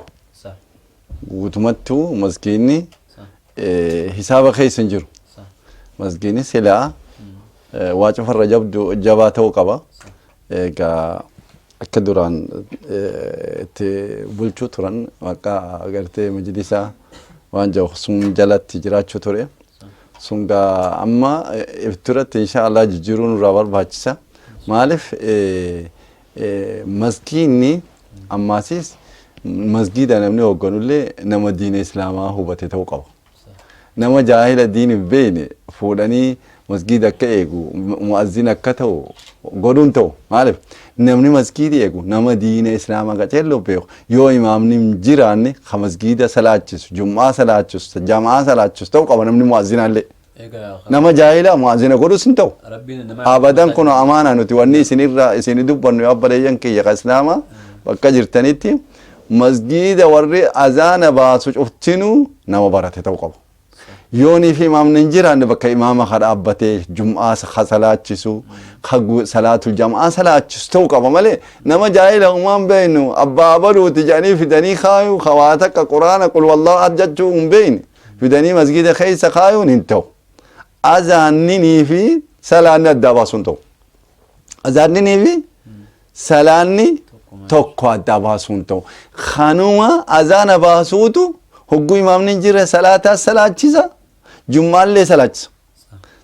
guutumattuu masgiinni hisaaba keessa hin jiru masgiinni silaa waa cufarra jabaa ta'uu qaba egaa akka duraan itti bulchuu turan maqaa agartee majlisaa waan jiru sun jalatti jiraachuu ture sun gaa amma ifturatti inshaallah jijjiiruu nurraa barbaachisa maaliif masgiinni ammaasis masgida namni hoogganullee nama diina islaamaa hubate ta'uu qaba. Nama jaahila diini beene fuudhanii masgida akka eegu muazzin akka ta'u godhuun ta'u maaliif namni masgidi eegu nama diina islaamaa qaceelloo beeku yoo imaamni hin jiraanne ka masgida salaachisu jum'aa salaachisu jamaa salaachisu ta'uu qaba namni muazzinaallee. Nama jaahila muazzina godhus hin ta'u. Abadan kun amaana nuti wanni isinii dubbannu yoo abbaleeyyan kiyya ka islaamaa bakka jirtanitti masgida warri azaana baasu cuftinuu nama barate ta'uu qaba. Yooni fi imaamni hin jiraanne bakka imaama ka dhaabbatee jum'aa salaachisu ka salaatul jamaa salaachisu ta'uu qaba malee nama jaahila uumaan beeynu abbaa baluuti jedhanii fidanii kaayuu ka waa takka quraana qul wallahu jechuu hin beeyne fidanii masgida keessa kaayuun hin ta'u. Azaanninii fi salaanni adda baasuun ta'u. Azaanninii fi salaanni tokko adda baasuun ta'u. Kanuma azaana baasuutu hogguu imaamni hin jirre salaataa salaachisa. Jummaallee salaachisa.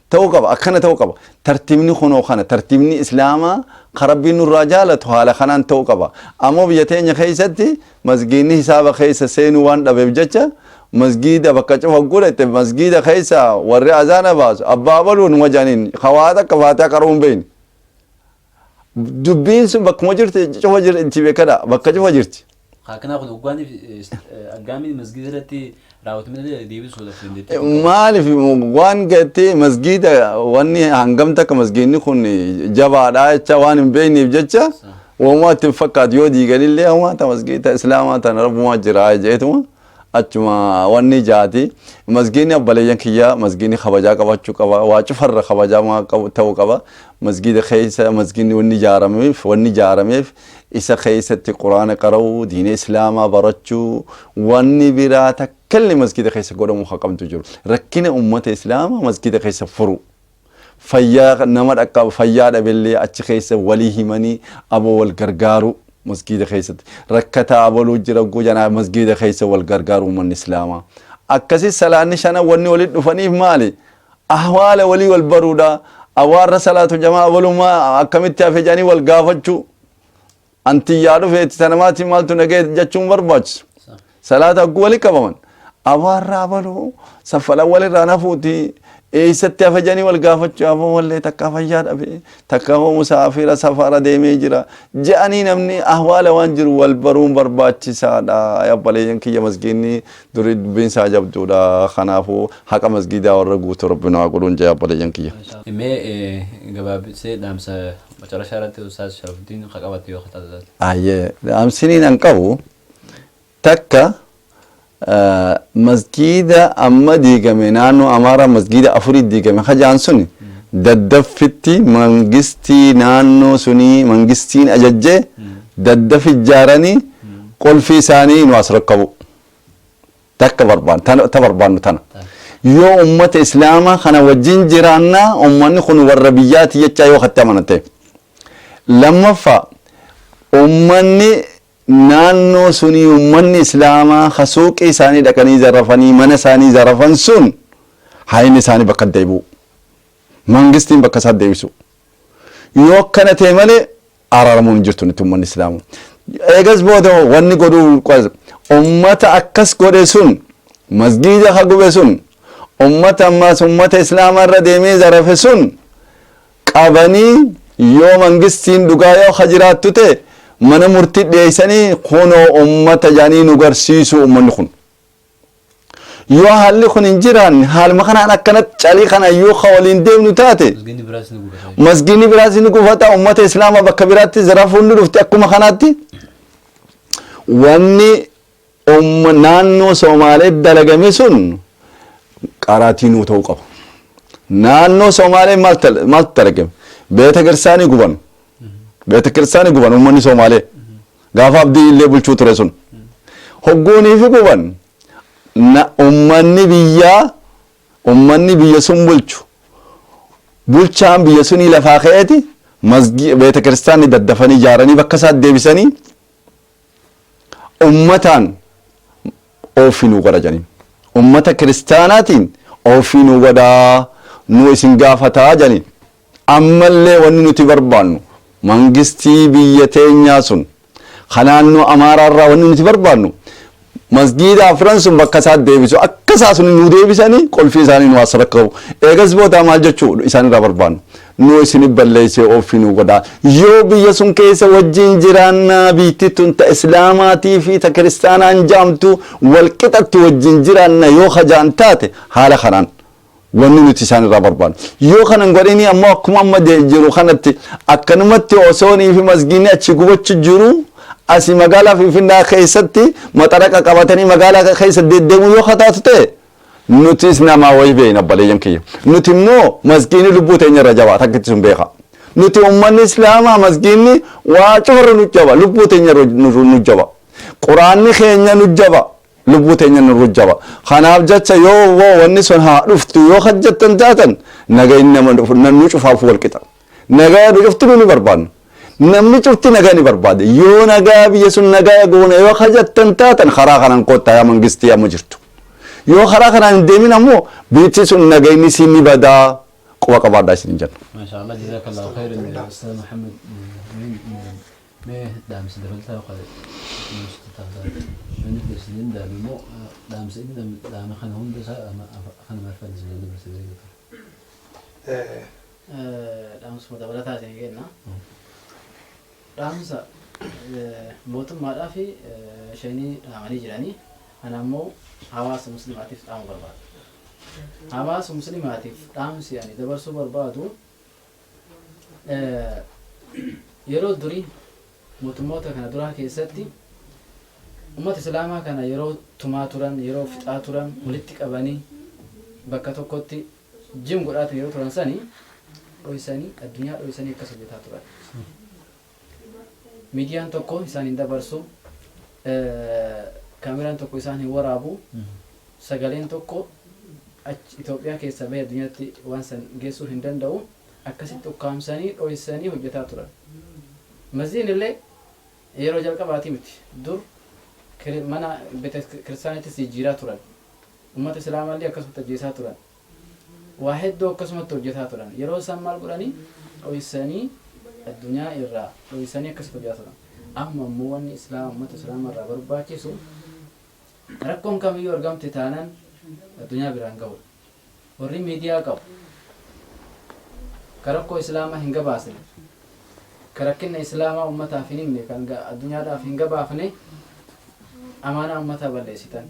Ta'uu qaba akkana ta'uu qaba. Tartiibni kunoo kana tartiibni islaamaa ka rabbiin nurraa jaalatu haala kanaan ta'uu qaba. Ammoo biyya teenya keessatti masgiidni hisaaba keessa seenuu waan dhabeef jecha masgida bakka cufa godhate masgida keessa warri azaana baasu abbaa baluun wajaniin hawaata akka faataa qaruu hin beeyne. Dubbiin sun bakkuma jirti cufa jirti beekadha bakka cufa jirti. Kanaaf dhugaanii aggaamii masgida irratti raawwatamee deebisuu dandeettii. Maaliif waan gattee masgida wanni hangam takka masgidni kun jabaadha jecha waan hin beekneef jecha uumaa ittiin fakkaatu yoo diiganillee uumaa masgida islaamaa tana rabbumaa jira jeetuma. Achuma wanni jaati masgidni abbaleeyyan kiyya masgidni kabajaa qabachuu qaba waa cufarra kabajaa ta'uu qaba masgida keessa masgidni wanni ijaarameef isa keessatti quraana qara'uu diina islaamaa barachuu wanni biraa takkalli masgida keessa godhamu haqamtu jiru rakkina ummata islaamaa masgida keessa furu fayyaa nama dhaqqaba fayyaa dhabeellee achi keessa walii himanii aboo wal gargaaru masgida keessatti rakkata abaluu jira gujana masgida keessa wal gargaaru ummanni islaamaa akkasi salaanni shana wanni walitti dhufaniif maali ahwaala walii wal baruudha awaarra salaatu jamaa abaluma akkamitti afejanii wal gaafachuu anti yaa dhufeeti sanamaati maaltu nagee jechuun barbaachisu salaata agguu walii qabaman awaarra abaluu saffala walirraa nafuuti eessatti afejanii wal gaafachuu aboo wallee takka fayyaa dhabe takka musaafira safara deemee jira je'anii namni ahwaala waan jiru wal baruun barbaachisaadha abbaleeyyan kiyya masgidni durii dubbiin isaa jabduudha kanaafuu haqa masgidaa warra guutuu rabbi naa godhuun jee abbaleeyyan kiyya. Mee gabaabsee dhaamsa macarashaa irratti Ustaaz Sharafuddin qabate yoo taate. Ayyee dhaamsiniin an qabu takka masgida amma diigame naannoo Amaaraa masgida afurii diigame hajaan suni daddaffitti mangistii naannoo sunii mangistiin ajajjee daddafi ijaaranii qolfii isaanii nu as rakkabu takka barbaannu tana yoo ummata islaamaa kana wajjin jiraannaa ummanni kun warra biyyaati jechaa yoo hatti amanate lammaffaa ummanni naannoo sunii ummanni islaamaa hasuuqii isaanii dhaqanii zarafanii mana isaanii zarafan sun hayni isaanii bakka deebi'u mangistiin bakka isaa deebisu yoo akkana ta'e malee araaramuun hin jirtu nuti ummanni islaamaa eegas booda wanni godhuu ummata akkas godhe sun masgida ha gube sun ummata ammaas ummata islaamaa irra deemee zarafe sun qabanii yoo mangistiin dhugaa yoo hajiraattu ta'e mana murtii dhiyeessanii kunoo ummata jaanii nu garsiisu ummanni kun yoo haalli kun hin jiraanne haaluma kanaan akkanatti calii kana yoo waliin deemnu taate masgidni biraas ni gufata ummata islaamaa bakka biraatti zarafuun ni dhufti akkuma kanaatti wanni naannoo Somaalee dalagame sun qaraatii nuu ta'uu qaba naannoo Somaalee maaltu dalagame beeta kirsaanii guban beeta kirsaanii guban ummanni Somaalee gaafa abdii illee bulchuu ture sun hogguunii fi guban ummanni biyya sun bulchaan biyya sunii lafaa ka'eeti beeta kiristaanni daddafanii ijaaranii bakka isaa deebisanii ummataan ofii nu godha janiin ummata kiristaanaatiin ofii nu godhaa nu isin gaafataa janiin ammallee wanni nuti barbaannu mangistii biyya teenyaa sun خنانو أمارة الراون نتبربانو مسجد أفرنسون بكسات ديبسو أكساسون نوديبساني كل في ساني نواسركو إيجاز بوتا مالجتشو إساني رابربانو نو إسني بلّيسي أوفينو قدا يو بيسون كيس وجين جيرانا بيتتون تا إسلاماتي في تا كريستانا انجامتو والكتت وجين جيرانا يو خجان تاتي حالا خنان wanni nuti isaan irraa barbaadu yoo kanan godhini ammoo akkuma amma jiru kanatti akkanumatti osoonii fi masgiinni achi gubachu jiru asi magaalaa Finfinnee keessatti maxaraqa qabatanii magaalaa keessa deddeemu yoo kataatu ta'e nutis nama wayi beena baleeyyan kiyya nuti immoo masgiinni lubbuu teenya irra jabaa takkitti sun beeka nuti ummanni islaamaa masgiinni waa cufarra nu jaba lubbuu teenya nu jaba quraanni keenya nu jaba lubbuu teenya nu jaba kanaaf jecha yoo wanni sun haa dhuftu yoo hajjattan taatan nagayni nama nu cufaaf walqixa nagaa nu cuftu nu barbaannu namni cufti nagaa ni barbaade yoo nagaa biyya sun nagaa goone yoo hajjattan taatan karaa kanan qotta yaa mangistii amma jirtu yoo karaa kanaan hin deemin ammoo biitti sun nagayni siin ni badaa quba qabaadhaa isin jenna. Maashaallah jazakallahu khairan ya Ustaz Muhammad mee dhaamsa dabaltaa qaba من السنين ده بمو دام سيدي دام خان هون ده خان ما فاز زين بس زي دام اسمه ده ولا تاجي كده دام سا موت ما ده في شيني عملي جراني أنا مو حواس مسلماتي في دام برباد حواس مسلماتي في دام سي يعني ده برسو بربادو يرو دري موت كان درا كيستي ummat islaamaa kana yeroo tumaa turan yeroo fixaa turan walitti qabanii bakka tokkotti jim godhaatan yeroo turan sanii dhoysanii addunyaa dhoysanii akkas hojjetaa turan miidiyaan tokko isaan hin dabarsu kaameraan tokko isaan hin waraabu sagaleen tokko Itoophiyaa keessa bahee addunyaatti waan san geessuu hin danda'u akkasitti ukkaamsanii dhoysanii hojjetaa turan masjiidni illee yeroo jalqabaati miti dur mana bete kristaanitti jijjiiraa turan ummata islaamaa illee akkasumatti hojjetaa turan waa hedduu akkasumatti hojjetaa turan yeroo isaan maal godhanii dhoysanii addunyaa irraa dhoysanii akkasitti hojjetaa turan amma immoo wanni islaama ummata islaamaa irraa barbaachisu rakkoon kamiyyuu argamte taanaan addunyaa biraan ga'udha warri miidiyaa qabu ka rakkoo islaamaa hin gabaasne ka rakkina islaamaa ummataaf hin himne kan addunyaadhaaf hin gabaafne amaana ummata balleessitan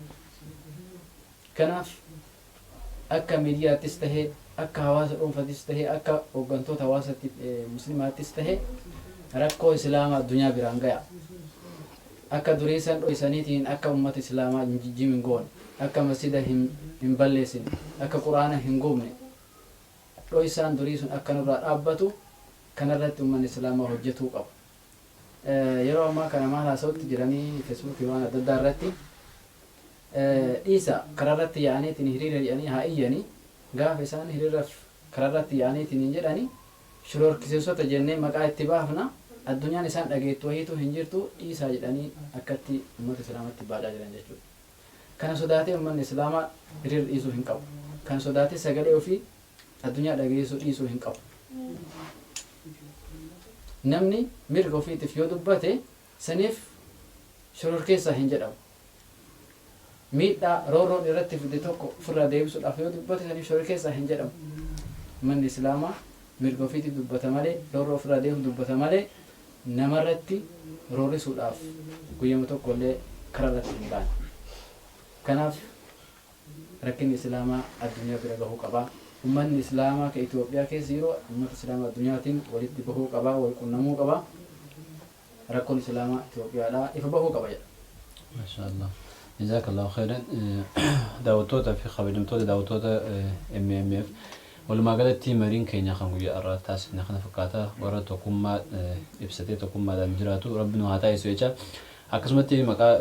kanaaf akka miidiyaattis tahee akka hawaasa dhuunfaattis tahee akka hooggantoota hawaasatti muslimaattis tahee rakkoo islaamaa addunyaa biraan gaya akka duriisan dhoysaniitiin akka ummata islaamaa hin goone akka masjida hin balleessine akka quraana hin gubne dhoysaan durii sun akka nurraa dhaabbatu kanarratti ummanni islaamaa hojjetuu qaba yeroo ammaa kana maal haasa'utti jiranii feesbuukii waan adda addaa irratti dhiisa karaa irratti yaa'aniitiin hiriira jedhanii haa iyyanii gaafa isaan hiriiraaf karaa irratti yaa'aniitiin hin jedhanii shororkeessitoota jennee maqaa itti baafna addunyaan isaan dhageettu wayiitu hin jirtu dhiisaa jedhanii akkatti uummata islaamatti baadhaa jiran jechuudha. Kana sodaatee uummanni islaamaa hiriira dhiisuu hin qabu. Kana sodaatee sagalee ofii addunyaa dhageessuu dhiisuu hin qabu. Namni mirga ofiitiif yoo dubbate saniif shororkeessaa hin jedhamu. Miidhaa roorroon irratti fide tokko ofirraa deebisuudhaaf yoo dubbate saniif shororkeessaa hin jedhamu. Uummanni islaamaa mirga ofiitiif dubbata malee roorroo ofirraa deemuuf dubbata malee namarratti roorrisuudhaaf guyyama tokko illee karaa irratti hin baane. Kanaaf rakkinni islaamaa addunyaa bira gahuu qaba. Uummanni islaamaa ka Itoophiyaa keessa yeroo uummata islaamaa addunyaatiin walitti bahuu qaba, wal qunnamuu qaba. Rakkoon islaamaa Itoophiyaadhaa ifa bahuu qaba jedha. Maashaallah. Jazakallahu khairan. Daawwattoota fi kabajamtoota daawwattoota MMF walumaa galatti mariin keenya kan guyyaa irraa taasifne kana fakkaata warra tokkummaa ibsatee tokkummaadhaan jiraatu rabbiin haa taasisu jecha akkasumatti maqaa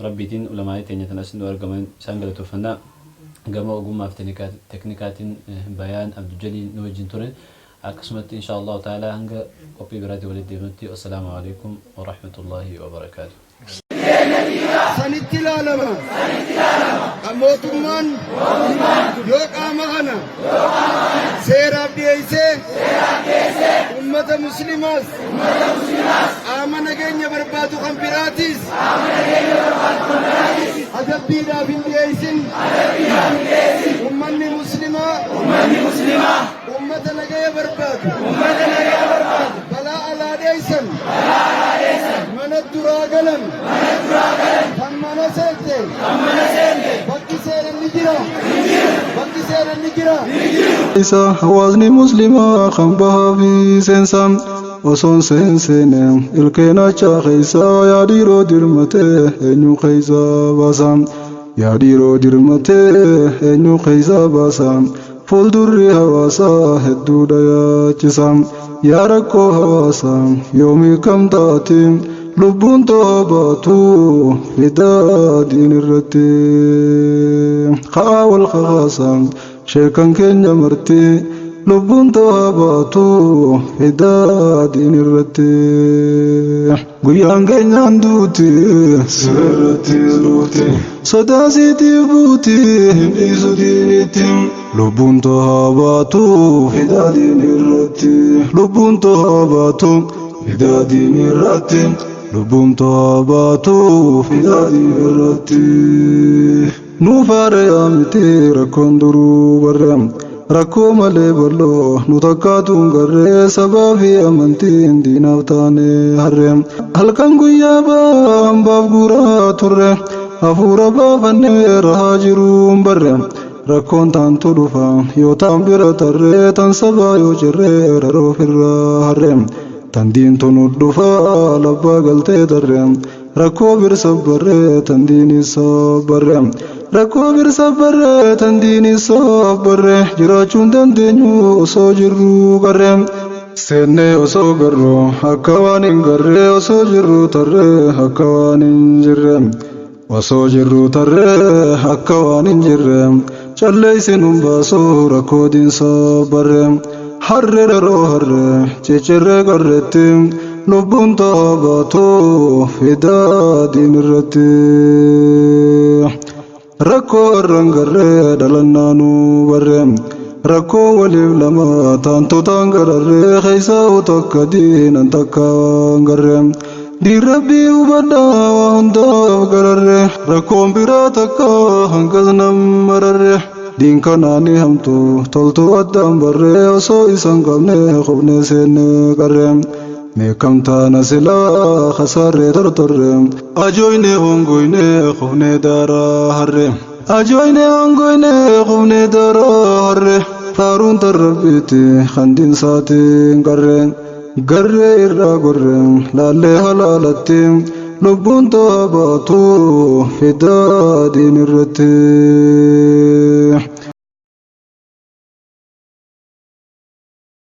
rabbiitiin ulamaa'ii teenya tanas nu argaman isaan galatoofannaa gama ogummaaf teknikaatiin bayaan Abdujaliil nu wajjin turan akkasumatti inshallah ta'ala hanga qophii biraatti walitti deemnutti assalaamu alaykum wa rahmatullahi wa barakaatuh. Sanitti ilaalama kan mootummaan yoo qaama kana seeraaf dhiyeessee أمة مسلمات آمن جيني بربادو خمبراتيس أدبينا في الجيسن أمني مسلمة أمة نجايا بربادو بلا على ديسن من الدراغلن فمنا سيدي بكي سيرا نجرا isa hawaasni muslimaa kan bahaa fi seensan osoon seenseene ilkeenachaa keeysa yaadiiroo dirmatee eenyu keeysa baasa yaadiiroo dirmatee eenyu keeysa baasa fuuldurri hawaasaa hedduudha yaachisa yaa rakkoo hawaasaa yoomii kam taate lubbuun toobaatu fidaa diin irratti haa wal kakaasa sheekan keenya marti lubbuun toobaatu fidaa diin irratti guyyaan keenyaan duuti sirratti duuti sodaasiitiif buuti hin dhiisu diinitti lubbuun toobaatu fidaa diin irratti lubbuun toobaatu fidaa diin irratti lubbuun toobaatu fidaa diin irratti nuufaare yaamiti rakkoon duruu barreem rakkoo malee bal'oo nu takkaatuun garree sabaa fi amantiin diinaaf taane harreem halkan guyyaa baambaaf guuraa turre hafuura baafannee rahaa jiruun barreem rakkoon taantu dhufa yoo taan bira tarree tan sabaa yoo cirree raroof irraa harreem tan diintu nu dhufa labbaa galtee tarreem rakkoo birsa barree tan diinisa barreem rakkoo birsa barree tan diinisa barree jiraachuun dandeenyu osoo jirru garreem seennee osoo garru akka waan hin garree osoo jirru tarree akka waan hin jirreem osoo jirru tarree akka waan hin jirreem callee isin humbaasoo rakkoo diinsa barreem harree dharoo harree cicirree garreetti lubbuun toobaatu fidaa diin irratti rakkoo irraan garree dhalannaanuu barreem rakkoo waliif lama taantotaan gararree keeysaa takka diinan takka garreem diin rabbii hubadhaa waa hundaaf gararree rakkoon biraa takka hangas nam mararree diin kanaani hamtu toltu addaan barree osoo isan qabne qubne seenne qarreem meekam taana silaa khasaarree tortorreem ajooyne hongoyne qubne daaraa harreem ajooyne hongoyne qubne daaraa harree faaruun tarrabbiitti khandiin saatiin qarreen garree irraa gorreem laallee halaalatti lubbuun toobaatu fidaa diin irratti